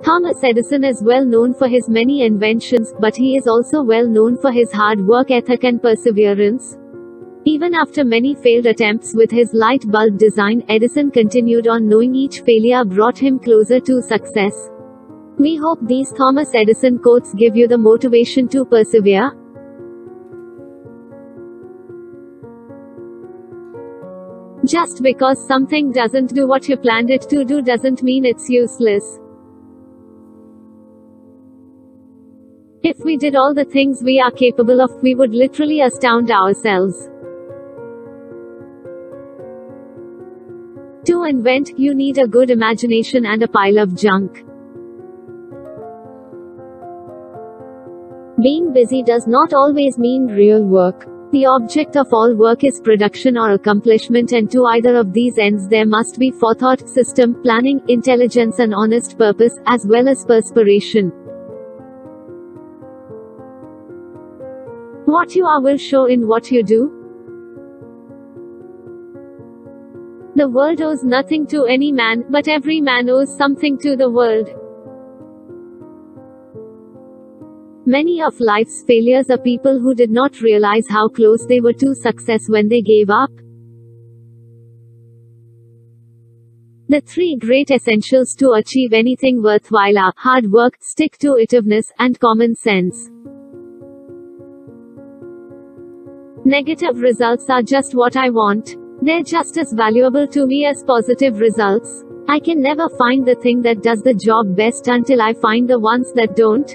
Thomas Edison is well known for his many inventions, but he is also well known for his hard work ethic and perseverance. Even after many failed attempts with his light bulb design, Edison continued on, knowing each failure brought him closer to success. We hope these Thomas Edison quotes give you the motivation to persevere. Just because something doesn't do what you planned it to do doesn't mean it's useless. If we did all the things we are capable of, we would literally astound ourselves. To invent, you need a good imagination and a pile of junk. Being busy does not always mean real work. The object of all work is production or accomplishment, and to either of these ends there must be forethought, system, planning, intelligence and honest purpose, as well as perspiration. What you are will show in what you do. The world owes nothing to any man, but every man owes something to the world. Many of life's failures are people who did not realize how close they were to success when they gave up. The three great essentials to achieve anything worthwhile are hard work, stick-to-itiveness, and common sense. Negative results are just what I want. They're just as valuable to me as positive results. I can never find the thing that does the job best until I find the ones that don't.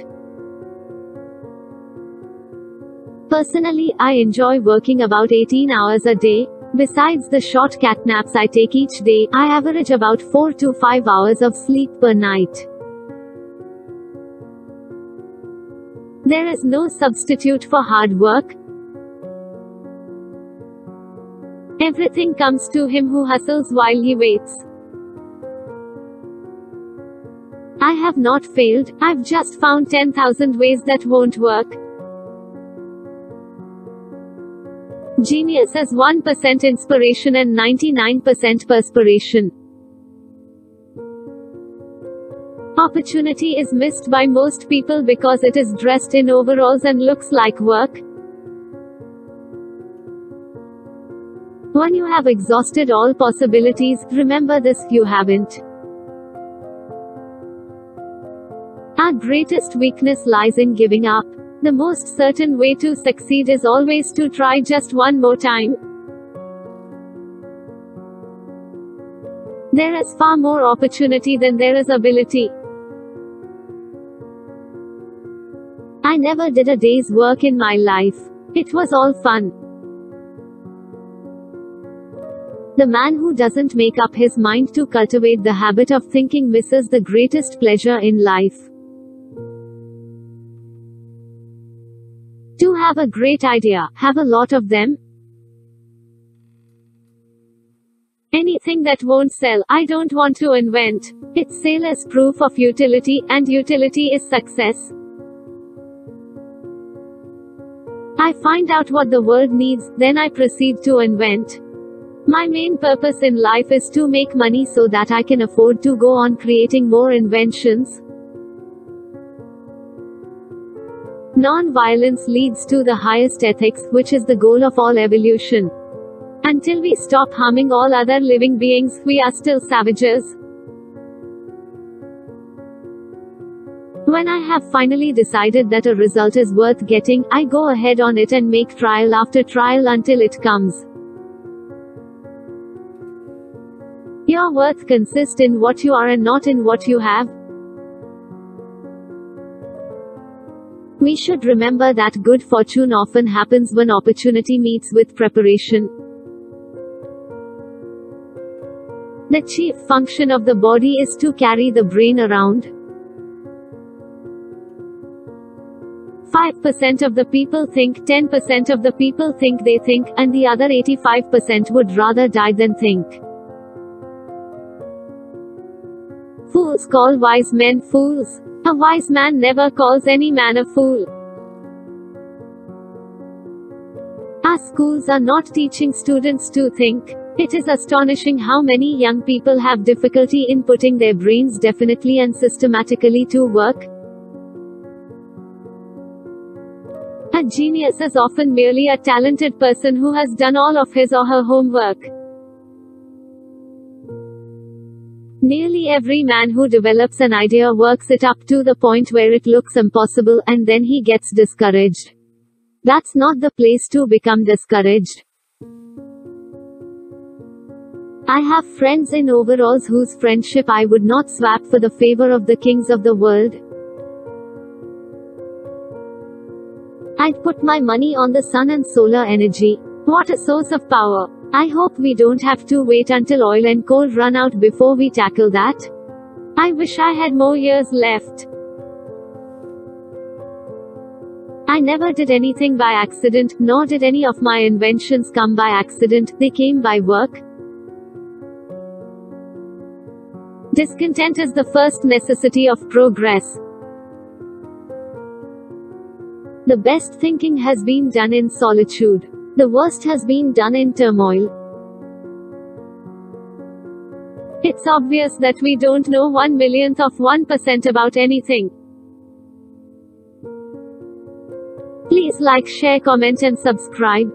Personally, I enjoy working about 18 hours a day. Besides the short cat naps I take each day, I average about 4 to 5 hours of sleep per night. There is no substitute for hard work. Everything comes to him who hustles while he waits. I have not failed, I've just found 10,000 ways that won't work. Genius is 1% inspiration and 99% perspiration. Opportunity is missed by most people because it is dressed in overalls and looks like work. When you have exhausted all possibilities, remember this: you haven't. Our greatest weakness lies in giving up. The most certain way to succeed is always to try just one more time. There is far more opportunity than there is ability. I never did a day's work in my life. It was all fun. The man who doesn't make up his mind to cultivate the habit of thinking misses the greatest pleasure in life. To have a great idea, have a lot of them. Anything that won't sell, I don't want to invent. Its sale is proof of utility, and utility is success. I find out what the world needs, then I proceed to invent. My main purpose in life is to make money so that I can afford to go on creating more inventions. Non-violence leads to the highest ethics, which is the goal of all evolution. Until we stop harming all other living beings, we are still savages. When I have finally decided that a result is worth getting, I go ahead on it and make trial after trial until it comes. Your worth consists in what you are and not in what you have. We should remember that good fortune often happens when opportunity meets with preparation. The chief function of the body is to carry the brain around. 5% of the people think, 10% of the people think they think, and the other 85% would rather die than think. Fools call wise men fools. A wise man never calls any man a fool. Our schools are not teaching students to think. It is astonishing how many young people have difficulty in putting their brains definitely and systematically to work. A genius is often merely a talented person who has done all of his or her homework. Nearly every man who develops an idea works it up to the point where it looks impossible, and then he gets discouraged. That's not the place to become discouraged. I have friends in overalls whose friendship I would not swap for the favor of the kings of the world. I'd put my money on the sun and solar energy. What a source of power! I hope we don't have to wait until oil and coal run out before we tackle that. I wish I had more years left. I never did anything by accident, nor did any of my inventions come by accident, they came by work. Discontent is the first necessity of progress. The best thinking has been done in solitude. The worst has been done in turmoil. It's obvious that we don't know 1/1,000,000% about anything. Please like, share, comment and subscribe.